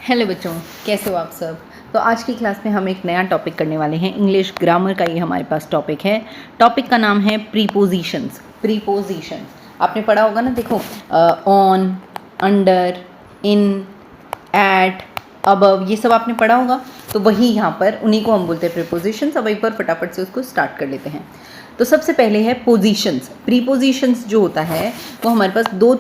Hello बच्चों, कैसे हो आप सब। तो आज की क्लास में हम एक नया टॉपिक करने वाले हैं। इंग्लिश ग्रामर का ये हमारे पास टॉपिक है। टॉपिक का नाम है प्रीपोजिशंस। प्रीपोजिशंस आपने पढ़ा होगा ना, देखो on, under, in, at, above, ये सब आपने पढ़ा होगा। तो वही यहाँ पर उन्हीं को हम बोलते हैं प्रीपोजिशंस। अब एक बार फटाफट से उसको स्टार्ट कर लेते हैं। तो सबसे पहले है पोजीशंस। प्रीपोजिशंस जो होता है वो हमारे पास दो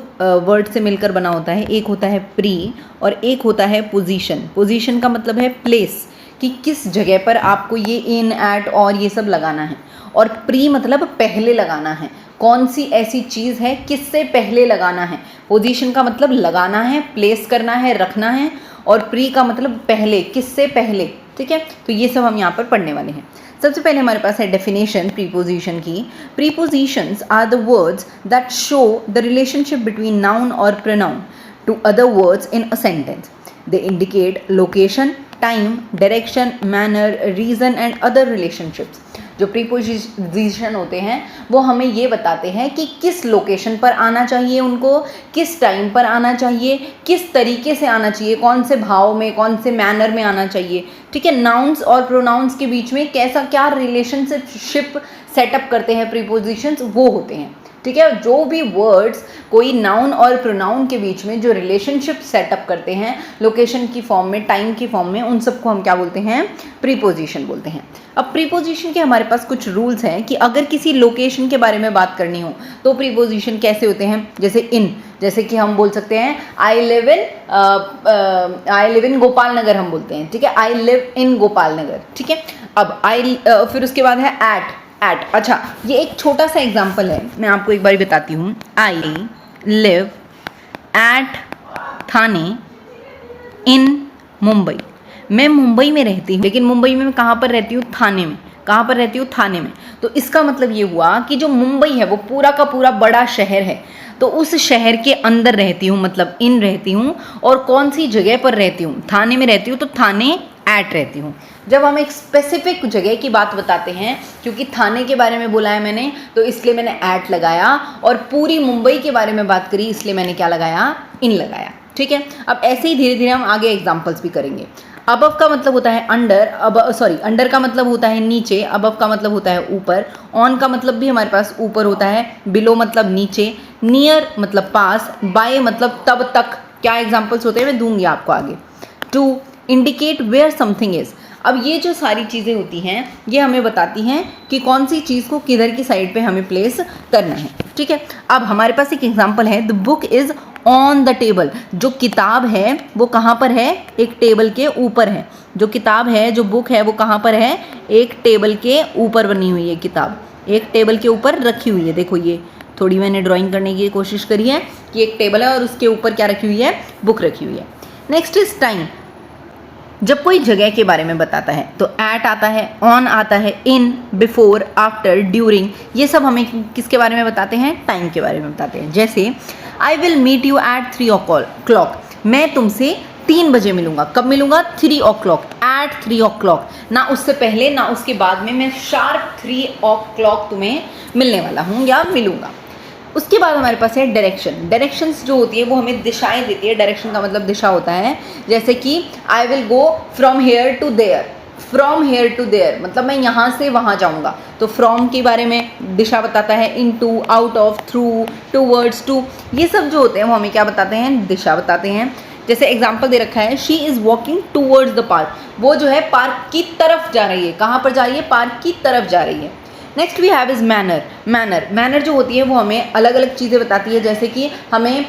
वर्ड से मिलकर बना होता है। एक होता है प्री और एक होता है पोजीशन। पोजीशन का मतलब है प्लेस, कि किस जगह पर आपको ये इन, एट और ये सब लगाना है। और प्री मतलब पहले लगाना है, कौन सी ऐसी चीज़ है किससे पहले लगाना है। पोजीशन का मतलब लगाना है, प्लेस करना है, रखना है। और प्री का मतलब पहले, किससे पहले। ठीक है, तो ये सब हम यहाँ पर पढ़ने वाले हैं। सबसे पहले हमारे पास है डेफिनेशन प्रीपोजिशन की। Prepositions are the words that show the relationship between noun और pronoun to other words in a sentence. They indicate location, time, direction, manner, reason and other relationships. जो प्रीपोजिशन होते हैं वो हमें ये बताते हैं कि किस लोकेशन पर आना चाहिए, उनको किस टाइम पर आना चाहिए, किस तरीके से आना चाहिए, कौन से भाव में, कौन से मैनर में आना चाहिए। ठीक है, नाउन्स और प्रोनाउंस के बीच में कैसा क्या रिलेशनशिप सेटअप करते हैं प्रीपोजिशंस, वो होते हैं। ठीक है, जो भी वर्ड्स कोई नाउन और प्रोनाउन के बीच में जो रिलेशनशिप सेटअप करते हैं लोकेशन की फॉर्म में, टाइम की फॉर्म में, उन सबको हम क्या बोलते हैं, प्रीपोजिशन बोलते हैं। अब प्रीपोजिशन के हमारे पास कुछ रूल्स हैं कि अगर किसी लोकेशन के बारे में बात करनी हो तो प्रीपोजिशन कैसे होते हैं। जैसे इन, जैसे कि हम बोल सकते हैं आई लिव इन गोपाल नगर, हम बोलते हैं। ठीक है, आई लिव इन गोपाल नगर। ठीक है, अब फिर उसके बाद है एट। अच्छा, ये एक छोटा सा एग्जाम्पल है, मैं आपको एक बार बताती हूँ। आई लिव एट थाने इन मुंबई। मैं मुंबई में रहती हूँ, लेकिन मुंबई में मैं कहाँ पर रहती हूँ, थाने में। कहाँ पर रहती हूँ, थाने में। तो इसका मतलब ये हुआ कि जो मुंबई है वो पूरा का पूरा बड़ा शहर है, तो उस शहर के अंदर रहती हूँ, मतलब इन रहती हूँ। और कौन सी जगह पर रहती हूँ, थाने में रहती हूँ, तो थाने एट रहती हूँ। जब हम एक स्पेसिफिक जगह की बात बताते हैं, क्योंकि थाने के बारे में बोला है मैंने, तो इसलिए मैंने एट लगाया। और पूरी मुंबई के बारे में बात करी, इसलिए मैंने क्या लगाया, इन लगाया। ठीक है, अब ऐसे ही धीरे धीरे हम आगे एग्जाम्पल्स भी करेंगे। अबव का मतलब होता है अंडर, अंडर का मतलब होता है नीचे, अबव का मतलब होता है ऊपर। ऑन का मतलब भी हमारे पास ऊपर होता है, बिलो मतलब नीचे, नियर मतलब पास, बाय मतलब तब तक। क्या एग्जाम्पल्स होते हैं मैं दूंगी आपको आगे। To indicate where something is. अब ये जो सारी चीज़ें होती हैं ये हमें बताती हैं कि कौन सी चीज़ को किधर की साइड पे हमें प्लेस करना है। ठीक है, अब हमारे पास एक एग्जांपल है, the book is on the table. जो किताब है वो कहाँ पर है, एक टेबल के ऊपर है। जो किताब है, जो बुक है, वो कहाँ पर है, एक टेबल के ऊपर बनी हुई है किताब, एक टेबल के ऊपर रखी हुई है। देखो, ये थोड़ी मैंने ड्राइंग करने की कोशिश करी है कि एक टेबल है और उसके ऊपर क्या रखी हुई है, बुक रखी हुई है। Next is time. जब कोई जगह के बारे में बताता है तो एट आता है, ऑन आता है, इन, बिफोर, आफ्टर, ड्यूरिंग, ये सब हमें किसके बारे में बताते हैं, टाइम के बारे में बताते हैं। जैसे I will meet you at 3 o'clock। मैं तुमसे 3 बजे मिलूंगा। कब मिलूंगा, 3 o'clock, एट 3 o'clock। ना उससे पहले ना उसके बाद में, मैं शार्प 3 o'clock तुम्हें मिलने वाला हूँ या मिलूंगा। उसके बाद हमारे पास है डायरेक्शन। डायरेक्शंस जो होती है वो हमें दिशाएं देती है। डायरेक्शन का मतलब दिशा होता है। जैसे कि I will go from here to there. From here to there मतलब मैं यहाँ से वहाँ जाऊँगा, तो फ्रॉम के बारे में दिशा बताता है। Into, out of, through, towards, to, ये सब जो होते हैं वो हमें क्या बताते हैं, दिशा बताते हैं। जैसे एग्जाम्पल दे रखा है, she is walking towards the park. वो जो है पार्क की तरफ जा रही है। कहाँ पर जा रही है, पार्क की तरफ जा रही है। Next we have is manner. Manner जो होती है वो हमें अलग अलग चीज़ें बताती है। जैसे कि हमें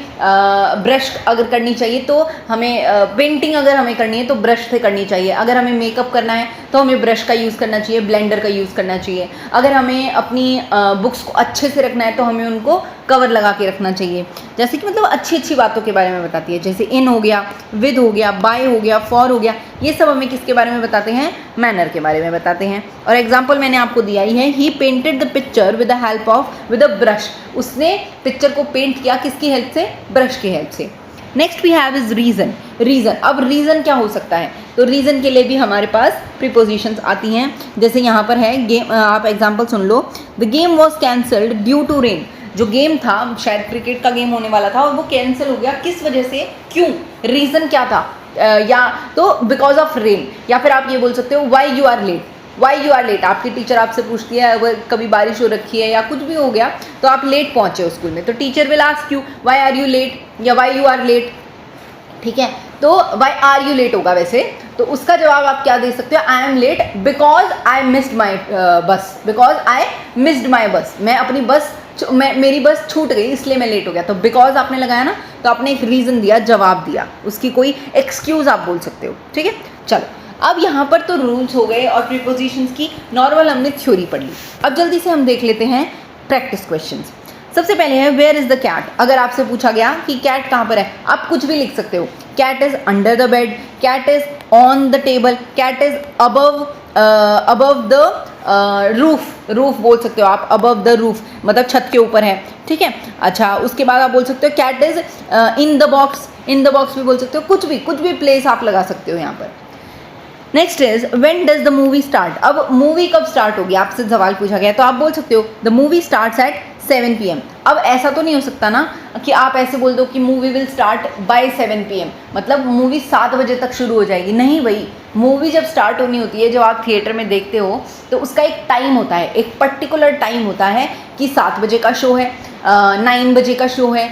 ब्रश अगर करनी चाहिए तो हमें पेंटिंग अगर हमें करनी है तो ब्रश से करनी चाहिए। अगर हमें मेकअप करना है तो हमें ब्रश का यूज़ करना चाहिए, ब्लेंडर का यूज़ करना चाहिए। अगर हमें अपनी बुक्स को अच्छे से रखना है तो हमें उनको कवर लगा के रखना चाहिए। जैसे कि मतलब अच्छी अच्छी बातों के बारे में बताती है। जैसे इन हो गया, विद हो गया, बाय हो गया, फॉर हो गया, ये सब हमें किसके बारे में बताते हैं, मैनर के बारे में बताते हैं। और एग्जाम्पल मैंने आपको दिया ही है, he painted the picture with the help of with a brush. उसने पिक्चर को पेंट किया किसकी हेल्प से, ब्रश की हेल्प से। Next we have is reason. अब रीज़न क्या हो सकता है, तो रीज़न के लिए भी हमारे पास प्रीपोजिशंस आती हैं। जैसे यहाँ पर है गेम, आप एग्जाम्पल सुन लो। The game was cancelled due to rain. जो गेम था, शायद क्रिकेट का गेम होने वाला था और वो कैंसिल हो गया, किस वजह से, क्यों, रीज़न क्या था, या तो बिकॉज ऑफ रेन, या फिर आप ये बोल सकते हो why you are late, why you are late. आपकी टीचर आपसे पूछती है अगर कभी बारिश हो रखी है या कुछ भी हो गया तो आप लेट पहुंचे हो स्कूल में, तो teacher will ask you why are you late या वाई यू आर लेट, ठीक है। तो वाई आर यू लेट होगा वैसे, तो उसका जवाब आप क्या दे सकते हो, I am late because I missed my bus, because I missed my बस, मैं अपनी बस मेरी बस छूट गई इसलिए मैं लेट हो गया। तो बिकॉज आपने लगाया ना, तो आपने एक रीज़न दिया, जवाब दिया, उसकी कोई एक्सक्यूज़ आप बोल सकते हो, ठीक है। चलो अब यहाँ पर तो रूल्स हो गए और प्रीपोजिशंस की नॉर्मल हमने थ्योरी पढ़ ली। अब जल्दी से हम देख लेते हैं प्रैक्टिस क्वेश्चंस। सबसे पहले है वेयर इज़ द कैट। अगर आपसे पूछा गया कि कैट कहाँ पर है, आप कुछ भी लिख सकते हो। Cat is under the bed, cat is on the table, cat is above the roof, roof बोल सकते हो आप, अबव द रूफ मतलब छत के ऊपर है, ठीक है। अच्छा उसके बाद आप बोल सकते हो cat is in the box, in the box भी बोल सकते हो, कुछ भी प्लेस आप लगा सकते हो यहाँ पर। Next is when does the movie start. अब मूवी कब स्टार्ट होगी आपसे सवाल पूछा गया, तो आप बोल सकते हो the movie starts at 7 PM। अब ऐसा तो नहीं हो सकता ना कि आप ऐसे बोल दो कि movie will start by 7 PM, मतलब मूवी 7 बजे तक शुरू हो जाएगी, नहीं भाई। मूवी जब स्टार्ट होनी होती है, जब आप थिएटर में देखते हो तो उसका एक टाइम होता है, एक पर्टिकुलर टाइम होता है कि 7 बजे का शो है, 9 बजे का शो है,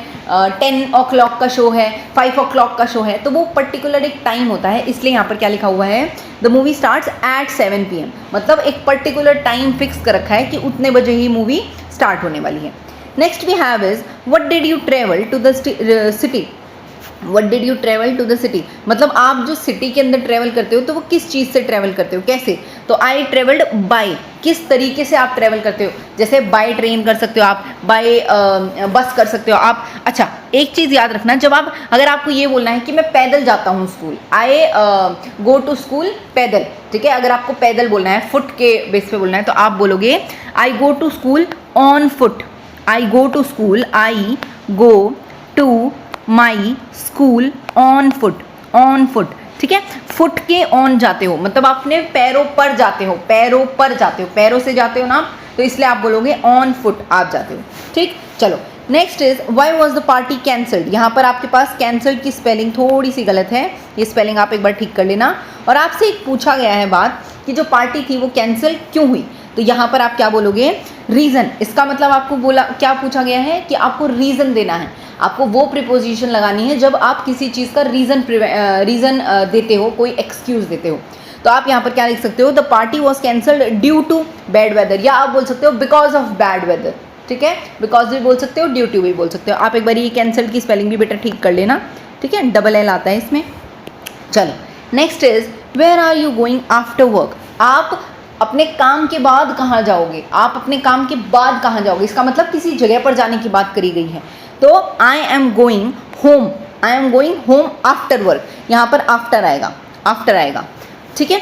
10 o'clock का शो है, 5 o'clock का शो है, तो वो पर्टिकुलर एक टाइम होता है। इसलिए यहाँ पर क्या लिखा हुआ है, the movie starts at 7 PM, मतलब एक पर्टिकुलर टाइम फिक्स कर रखा है कि उतने बजे ही मूवी स्टार्ट होने वाली है। Next we have is what did you travel to the city. What did you travel to the city, मतलब आप जो सिटी के अंदर ट्रेवल करते हो तो वो किस चीज़ से ट्रेवल करते हो, कैसे। तो आई ट्रेवल्ड बाय, किस तरीके से आप ट्रेवल करते हो, जैसे बाय ट्रेन कर सकते हो आप, बाय बस कर सकते हो आप। अच्छा एक चीज़ याद रखना, जब आप अगर आपको ये बोलना है कि मैं पैदल जाता हूँ school, I go to school पैदल, ठीक है। अगर आपको पैदल बोलना है, फुट के बेस पे बोलना है, तो आप बोलोगे I go to school on foot, I go to school, I go to my school on foot, on foot, ठीक है। फुट के ऑन जाते हो मतलब अपने पैरों पर जाते हो, पैरों पर जाते हो, पैरों से जाते हो ना आप, तो इसलिए आप बोलोगे ऑन फुट आप जाते हो, ठीक। चलो next is why was the party cancelled. यहाँ पर आपके पास कैंसल्ड की स्पेलिंग थोड़ी सी गलत है, ये स्पेलिंग आप एक बार ठीक कर लेना। और आपसे एक पूछा गया है बात कि जो पार्टी थी वो कैंसिल क्यों हुई, तो यहाँ पर आप क्या बोलोगे, रीज़न। इसका मतलब आपको बोला क्या पूछा गया है कि आपको रीज़न देना है, आपको वो प्रीपोजिशन लगानी है जब आप किसी चीज़ का रीज़न देते हो, कोई एक्सक्यूज़ देते हो। तो आप यहाँ पर क्या लिख सकते हो, the party was cancelled due to bad weather, या आप बोल सकते हो बिकॉज ऑफ बैड वेदर, ठीक है। बिकॉज भी बोल सकते हो, ड्यू टू भी बोल सकते हो। आप एक बार ये कैंसल्ड की स्पेलिंग भी बेटा ठीक कर लेना, ठीक है, डबल एल आता है इसमें। चलो next is where are you going after work. आप अपने काम के बाद कहाँ जाओगे, आप अपने काम के बाद कहाँ जाओगे, इसका मतलब किसी जगह पर जाने की बात करी गई है। तो I am going home, I am going home after work, यहाँ पर आफ्टर आएगा, आफ्टर आएगा, ठीक है।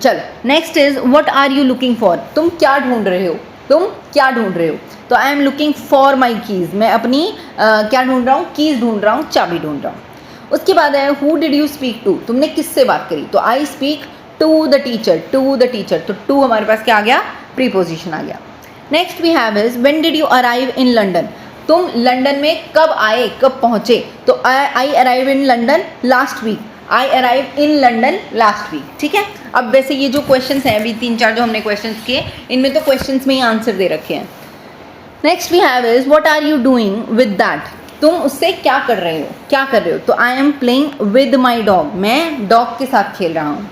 चलो next is what are you looking for. तुम क्या ढूंढ रहे हो, तुम क्या ढूंढ रहे हो। तो I am looking for my keys, मैं अपनी क्या ढूंढ रहा हूँ, कीज़ ढूंढ रहा हूँ, चाबी ढूंढ रहा हूँ। उसके बाद है who did you speak to, तुमने किससे बात करी। तो I speak to the teacher, to the teacher, तो टू हमारे पास क्या आ गया, प्रीपोजिशन आ गया। Next we have is when did you arrive in London, तुम लंदन में कब आए, कब पहुँचे। तो I arrive in London last week, I arrive in London last week, ठीक है। अब वैसे ये जो क्वेश्चंस हैं अभी 3-4 जो हमने क्वेश्चंस किए, इनमें तो क्वेश्चंस में ही आंसर दे रखे हैं। Next we have is what are you doing with that, तुम उससे क्या कर रहे हो, क्या कर रहे हो। तो I am playing with my dog, मैं डॉग के साथ खेल रहा हूँ।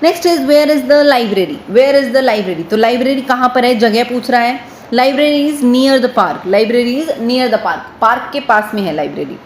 Next is where is the library, where is the library, तो लाइब्रेरी कहाँ पर है, जगह पूछ रहा है। Library is near the park, library is near the park, park के पास में है library.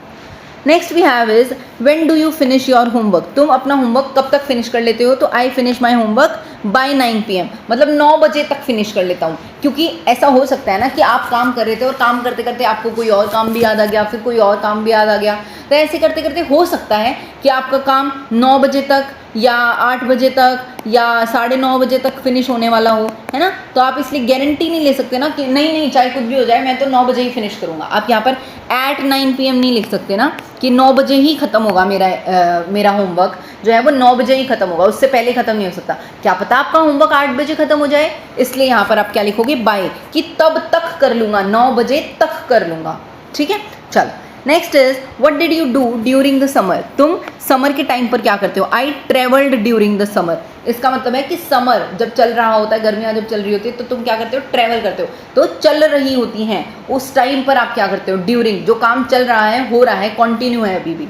Next we have is when do you finish your homework, तुम अपना होमवर्क कब तक फिनिश कर लेते हो। तो I finish my homework by 9 PM, मतलब 9 बजे तक फिनिश कर लेता हूँ। क्योंकि ऐसा हो सकता है ना कि आप काम कर रहे थे और काम करते करते आपको कोई और काम भी याद आ गया, फिर कोई और काम भी याद आ गया, तो ऐसे करते करते हो सकता है कि आपका काम 9 बजे तक या 8 बजे तक या 9:30 बजे तक फिनिश होने वाला हो, है ना। तो आप इसलिए गारंटी नहीं ले सकते ना कि नहीं चाहे कुछ भी हो जाए मैं तो 9 बजे ही फिनिश करूँगा। आप यहाँ पर एट 9 PM नहीं लिख सकते ना, कि 9 बजे ही ख़त्म होगा मेरा होमवर्क जो है वो 9 बजे ही ख़त्म होगा, उससे पहले ख़त्म नहीं हो सकता। क्या पता आपका होमवर्क 8 बजे ख़त्म हो जाए, इसलिए यहाँ पर आप क्या लिखोगे, बाय, कि तब तक कर लूँगा, 9 बजे तक कर लूँगा। ठीक है, चलो next is what did you do during the summer. तुम समर के टाइम पर क्या करते हो। I travelled during the summer, इसका मतलब है कि समर जब चल रहा होता है, गर्मियाँ जब चल रही होती है, तो तुम क्या करते हो, ट्रैवल करते हो। तो चल रही होती हैं उस टाइम पर आप क्या करते हो, ड्यूरिंग, जो काम चल रहा है, हो रहा है, कंटिन्यू है अभी भी।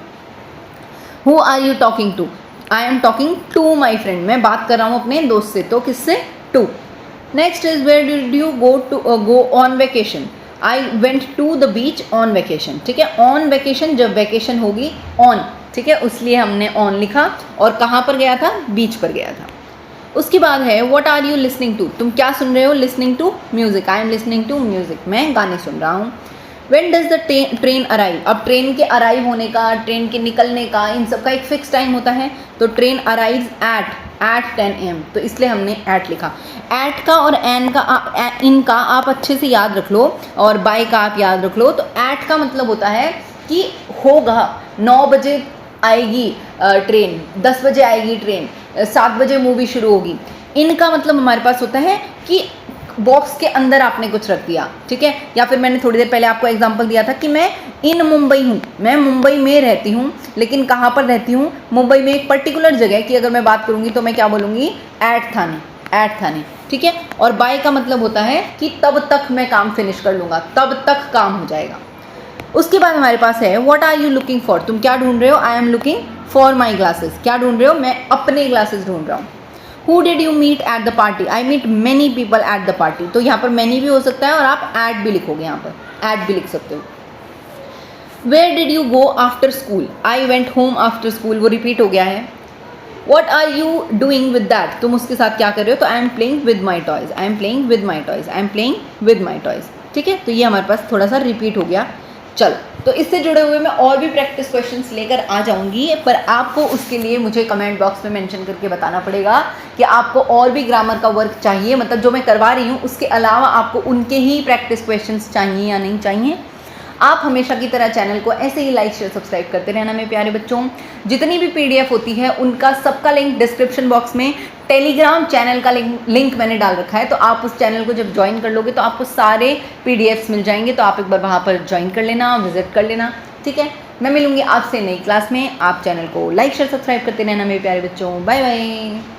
Who are you talking to, I am talking to my friend, मैं बात कर रहा हूँ अपने दोस्त से, तो किससे, to. Next is where did you go on vacation. I went to the beach on vacation. ठीक है, ऑन वेकेशन, जब वेकेशन होगी, ऑन, ठीक है, उसलिए हमने ऑन लिखा। और कहाँ पर गया था, बीच पर गया था। उसके बाद है what are you listening to, तुम क्या सुन रहे हो, listening to music, I am listening to music, मैं गाने सुन रहा हूँ। When does the train arrive, अब ट्रेन के अराइव होने का, ट्रेन के निकलने का, इन सब का एक फिक्स टाइम होता है। तो ट्रेन अराइव्स एट 10 AM, तो इसलिए हमने एट लिखा। एट का और एन का, इनका आप अच्छे से याद रख लो, और बाय का आप याद रख लो। तो एट का मतलब होता है कि होगा, 9 बजे आएगी ट्रेन, 10 बजे आएगी ट्रेन, 7 बजे मूवी शुरू होगी। इनका मतलब हमारे पास होता है कि बॉक्स के अंदर आपने कुछ रख दिया। ठीक है, या फिर मैंने थोड़ी देर पहले आपको एग्जांपल दिया था कि मैं इन मुंबई हूँ, मैं मुंबई में रहती हूँ, लेकिन कहाँ पर रहती हूँ, मुंबई में एक पर्टिकुलर जगह की अगर मैं बात करूँगी तो मैं क्या बोलूँगी, एट थाने, एट थाने। ठीक है, और बाय का मतलब होता है कि तब तक मैं काम फिनिश कर लूँगा, तब तक काम हो जाएगा। उसके बाद हमारे पास है what are you looking for, तुम क्या ढूंढ रहे हो, I am looking for my glasses, क्या ढूंढ रहे हो, मैं अपने ग्लासेस ढूंढ रहा हूँ। Who did you meet at the party? I meet many people at the party. तो यहाँ पर many भी हो सकता है और आप at भी लिखोगे, यहाँ पर at भी लिख सकते हो। Where did you go after school? I went home after school, वो repeat हो गया है। What are you doing with that? तुम उसके साथ क्या कर रहे हो, तो I am playing with my toys. I am playing with my toys. I am playing with my toys. ठीक है, तो ये हमारे पास थोड़ा सा repeat हो गया। चलो, तो इससे जुड़े हुए मैं और भी प्रैक्टिस क्वेश्चंस लेकर आ जाऊंगी, पर आपको उसके लिए मुझे कमेंट बॉक्स में मेंशन करके बताना पड़ेगा कि आपको और भी ग्रामर का वर्क चाहिए, मतलब जो मैं करवा रही हूँ उसके अलावा आपको उनके ही प्रैक्टिस क्वेश्चंस चाहिए या नहीं चाहिए। आप हमेशा की तरह चैनल को ऐसे ही लाइक शेयर सब्सक्राइब करते रहना मेरे प्यारे बच्चों। जितनी भी PDF होती है उनका सबका लिंक डिस्क्रिप्शन बॉक्स में, टेलीग्राम चैनल का लिंक मैंने डाल रखा है, तो आप उस चैनल को जब ज्वाइन कर लोगे तो आपको सारे PDFs मिल जाएंगे, तो आप एक बार वहाँ पर ज्वाइन कर लेना, विजिट कर लेना। ठीक है, मैं मिलूंगी आपसे नई क्लास में। आप चैनल को लाइक शेयर सब्सक्राइब करते रहना मेरे प्यारे बच्चों। Bye bye.